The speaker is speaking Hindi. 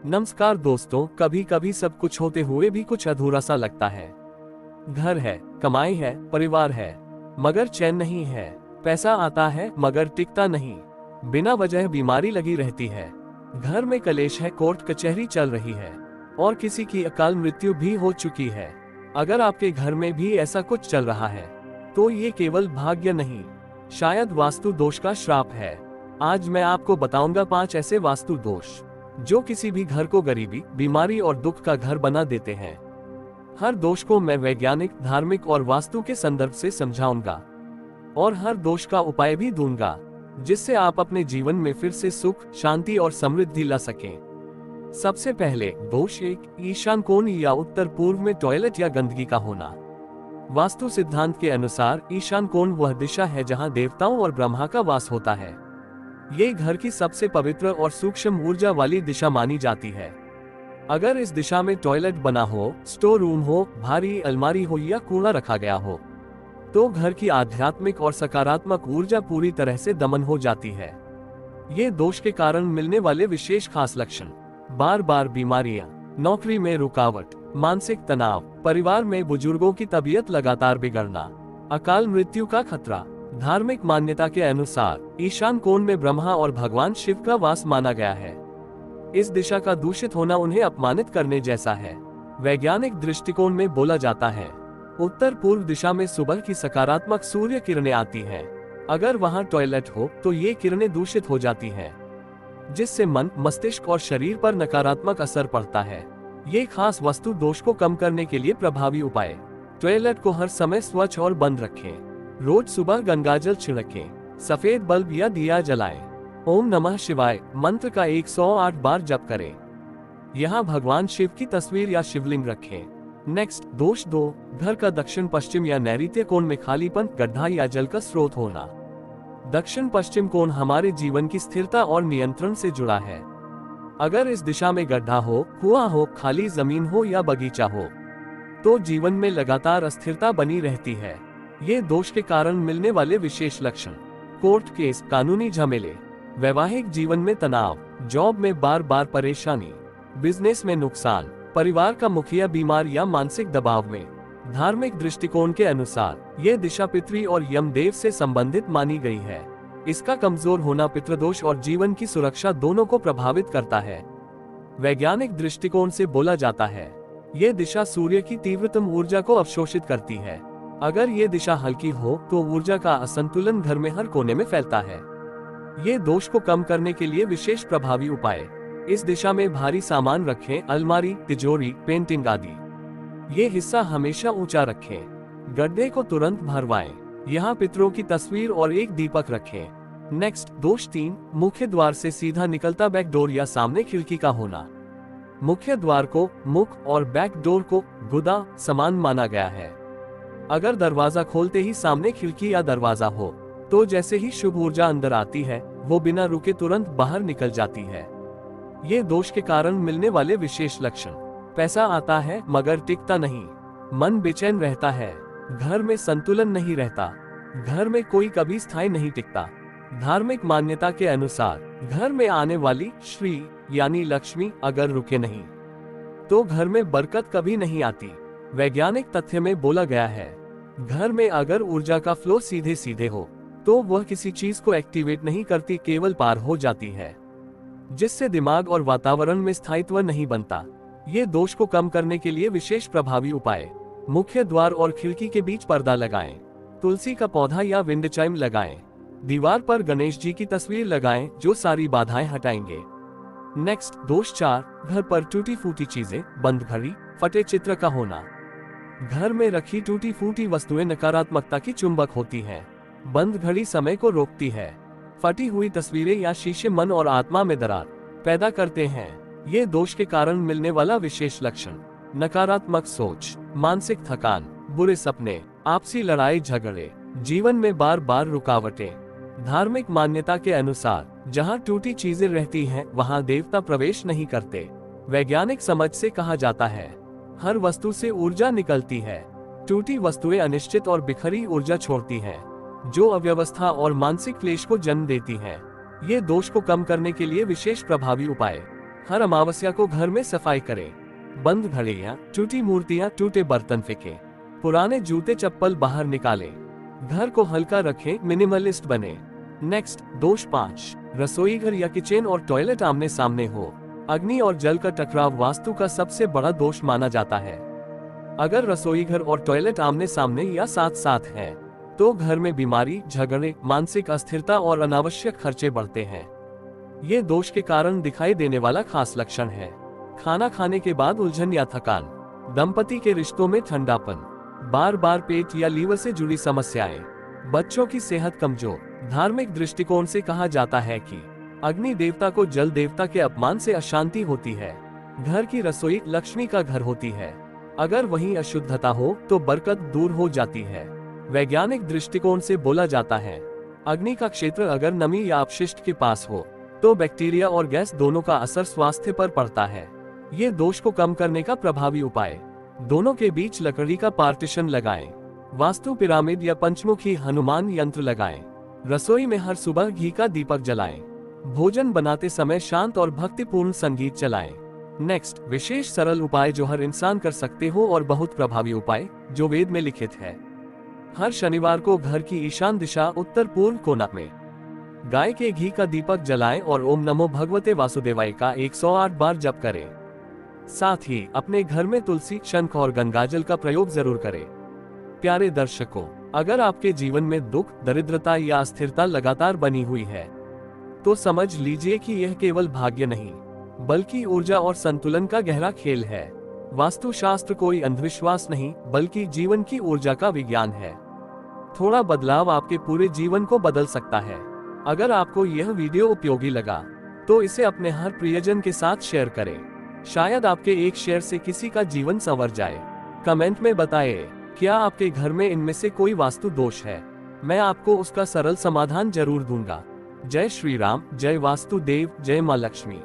नमस्कार दोस्तों, कभी कभी सब कुछ होते हुए भी कुछ अधूरा सा लगता है। घर है, कमाई है, परिवार है, मगर चैन नहीं है। पैसा आता है मगर टिकता नहीं। बिना वजह बीमारी लगी रहती है। घर में कलेश है, कोर्ट कचहरी चल रही है और किसी की अकाल मृत्यु भी हो चुकी है। अगर आपके घर में भी ऐसा कुछ चल रहा है तो ये केवल भाग्य नहीं, शायद वास्तु दोष का श्राप है। आज मैं आपको बताऊंगा 5 ऐसे वास्तु दोष जो किसी भी घर को गरीबी, बीमारी और दुख का घर बना देते हैं। हर दोष को मैं वैज्ञानिक, धार्मिक और वास्तु के संदर्भ से समझाऊंगा और हर दोष का उपाय भी दूंगा, जिससे आप अपने जीवन में फिर से सुख, शांति और समृद्धि ला सकें। सबसे पहले दोष 1, ईशान कोण या उत्तर पूर्व में टॉयलेट या गंदगी का होना। वास्तु सिद्धांत के अनुसार ईशान कोण वह दिशा है जहां देवताओं और ब्रह्मा का वास होता है। ये घर की सबसे पवित्र और सूक्ष्म ऊर्जा वाली दिशा मानी जाती है। अगर इस दिशा में टॉयलेट बना हो, स्टोर रूम हो, भारी अलमारी हो या कूड़ा रखा गया हो, तो घर की आध्यात्मिक और सकारात्मक ऊर्जा पूरी तरह से दमन हो जाती है। ये दोष के कारण मिलने वाले विशेष खास लक्षण: बार बार बीमारियां, नौकरी में रुकावट, मानसिक तनाव, परिवार में बुजुर्गों की तबीयत लगातार बिगड़ना, अकाल मृत्यु का खतरा। धार्मिक मान्यता के अनुसार ईशान कोण में ब्रह्मा और भगवान शिव का वास माना गया है। इस दिशा का दूषित होना उन्हें अपमानित करने जैसा है। वैज्ञानिक दृष्टिकोण में बोला जाता है, उत्तर पूर्व दिशा में सुबह की सकारात्मक सूर्य किरणें आती हैं। अगर वहां टॉयलेट हो तो ये किरणें दूषित हो जाती हैं, जिससे मन, मस्तिष्क और शरीर पर नकारात्मक असर पड़ता है। ये खास वास्तु दोष को कम करने के लिए प्रभावी उपाय: टॉयलेट को हर समय स्वच्छ और बंद रखें। रोज सुबह गंगाजल छिड़कें। सफेद बल्ब या दिया जलाएं। ओम नमः शिवाय मंत्र का 108 बार जप करें। यहाँ भगवान शिव की तस्वीर या शिवलिंग रखें। नेक्स्ट दोष 2, घर का दक्षिण पश्चिम या नैऋत्य कोण में खालीपन, गड्ढा या जल का स्रोत होना। दक्षिण पश्चिम कोण हमारे जीवन की स्थिरता और नियंत्रण से जुड़ा है। अगर इस दिशा में गड्ढा हो, कुआं हो, खाली जमीन हो या बगीचा हो, तो जीवन में लगातार अस्थिरता बनी रहती है। ये दोष के कारण मिलने वाले विशेष लक्षण: कोर्ट केस, कानूनी झमेले, वैवाहिक जीवन में तनाव, जॉब में बार बार परेशानी, बिजनेस में नुकसान, परिवार का मुखिया बीमार या मानसिक दबाव में। धार्मिक दृष्टिकोण के अनुसार ये दिशा पितृ और यमदेव से संबंधित मानी गई है। इसका कमजोर होना पितृदोष और जीवन की सुरक्षा दोनों को प्रभावित करता है। वैज्ञानिक दृष्टिकोण से बोला जाता है, ये दिशा सूर्य की तीव्रतम ऊर्जा को अवशोषित करती है। अगर ये दिशा हल्की हो तो ऊर्जा का असंतुलन घर में हर कोने में फैलता है। ये दोष को कम करने के लिए विशेष प्रभावी उपाय: इस दिशा में भारी सामान रखें, अलमारी, तिजोरी, पेंटिंग आदि। ये हिस्सा हमेशा ऊंचा रखें। गड्ढे को तुरंत भरवाएं। यहाँ पितरों की तस्वीर और एक दीपक रखें। नेक्स्ट दोष 3, मुख्य द्वार से सीधा निकलता बैक डोर या सामने खिड़की का होना। मुख्य द्वार को मुख और बैक डोर को गुदा समान माना गया है। अगर दरवाजा खोलते ही सामने खिड़की या दरवाजा हो तो जैसे ही शुभ ऊर्जा अंदर आती है, वो बिना रुके तुरंत बाहर निकल जाती है। ये दोष के कारण मिलने वाले विशेष लक्षण: पैसा आता है मगर टिकता नहीं, मन बेचैन रहता है, घर में संतुलन नहीं रहता, घर में कोई कभी स्थायी नहीं टिकता। धार्मिक मान्यता के अनुसार घर में आने वाली श्री यानी लक्ष्मी अगर रुके नहीं तो घर में बरकत कभी नहीं आती। वैज्ञानिक तथ्य में बोला गया है, घर में अगर ऊर्जा का फ्लो सीधे सीधे हो तो वह किसी चीज को एक्टिवेट नहीं करती, केवल पार हो जाती है, जिससे दिमाग और वातावरण में स्थायित्व नहीं बनता। ये दोष को कम करने के लिए विशेष प्रभावी उपाय: मुख्य द्वार और खिड़की के बीच पर्दा लगाएं। तुलसी का पौधा या विंड चाइम लगाएं। दीवार पर गणेश जी की तस्वीर लगाएं, जो सारी बाधाएं हटाएंगे। नेक्स्ट दोष 4, घर पर टूटी फूटी चीजें, बंद घड़ी, फटे चित्र का होना। घर में रखी टूटी फूटी वस्तुएं नकारात्मकता की चुंबक होती हैं। बंद घड़ी समय को रोकती है। फटी हुई तस्वीरें या शीशे मन और आत्मा में दरार पैदा करते हैं। ये दोष के कारण मिलने वाला विशेष लक्षण: नकारात्मक सोच, मानसिक थकान, बुरे सपने, आपसी लड़ाई झगड़े, जीवन में बार बार रुकावटें। धार्मिक मान्यता के अनुसार जहां टूटी चीजें रहती हैं, वहां देवता प्रवेश नहीं करते। वैज्ञानिक समझ से कहा जाता है, हर वस्तु से ऊर्जा निकलती है। टूटी वस्तुएं अनिश्चित और बिखरी ऊर्जा छोड़ती हैं, जो अव्यवस्था और मानसिक क्लेश को जन्म देती हैं। ये दोष को कम करने के लिए विशेष प्रभावी उपाय: हर अमावस्या को घर में सफाई करें। बंद घड़ियां, टूटी मूर्तियां, टूटे बर्तन फेंकें। पुराने जूते चप्पल बाहर निकालें। घर को हल्का रखें, मिनिमलिस्ट बने। नेक्स्ट, दोष 5, रसोई घर या किचन और टॉयलेट आमने सामने हो। अग्नि और जल का टकराव वास्तु का सबसे बड़ा दोष माना जाता है। अगर रसोई घर और टॉयलेट आमने सामने या साथ साथ है, तो घर में बीमारी, झगड़े, मानसिक अस्थिरता और अनावश्यक खर्चे बढ़ते हैं। ये दोष के कारण दिखाई देने वाला खास लक्षण है। खाना खाने के बाद उलझन या थकान, दंपति के रिश्तों में ठंडापन, बार बार पेट या लीवर से जुड़ी समस्याएं, बच्चों की सेहत कमजोर। धार्मिक दृष्टिकोण से कहा जाता है कि अग्नि देवता को जल देवता के अपमान से अशांति होती है। घर की रसोई लक्ष्मी का घर होती है। अगर वहीं अशुद्धता हो तो बरकत दूर हो जाती है। वैज्ञानिक दृष्टिकोण से बोला जाता है, अग्नि का क्षेत्र अगर नमी या अपशिष्ट के पास हो तो बैक्टीरिया और गैस दोनों का असर स्वास्थ्य पर पड़ता है। ये दोष को कम करने का प्रभावी उपाय, दोनों के बीच लकड़ी का पार्टीशन लगाएं। वास्तु पिरामिड या पंचमुखी हनुमान यंत्र लगाएं। रसोई में हर सुबह घी का दीपक जलाएं। भोजन बनाते समय शांत और भक्तिपूर्ण संगीत चलाएं। नेक्स्ट, विशेष सरल उपाय जो हर इंसान कर सकते हो और बहुत प्रभावी उपाय जो वेद में लिखित है। हर शनिवार को घर की ईशान दिशा उत्तर पूर्व कोना में गाय के घी का दीपक जलाएं और ओम नमो भगवते वासुदेवाय का 108 बार जप करें। साथ ही अपने घर में तुलसी, शंख और गंगाजल का प्रयोग जरूर करें। प्यारे दर्शकों, अगर आपके जीवन में दुख, दरिद्रता या अस्थिरता लगातार बनी हुई है, तो समझ लीजिए कि यह केवल भाग्य नहीं, बल्कि ऊर्जा और संतुलन का गहरा खेल है। वास्तुशास्त्र कोई अंधविश्वास नहीं, बल्कि जीवन की ऊर्जा का विज्ञान है। थोड़ा बदलाव आपके पूरे जीवन को बदल सकता है। अगर आपको यह वीडियो उपयोगी लगा, तो इसे अपने हर प्रियजन के साथ शेयर करें। शायद आपके एक शेयर से किसी का जीवन संवर जाए। कमेंट में बताएं, क्या आपके घर में इनमें से कोई वास्तु दोष है? मैं आपको उसका सरल समाधान जरूर दूंगा। जय श्री राम, जय वास्तुदेव, जय मां लक्ष्मी।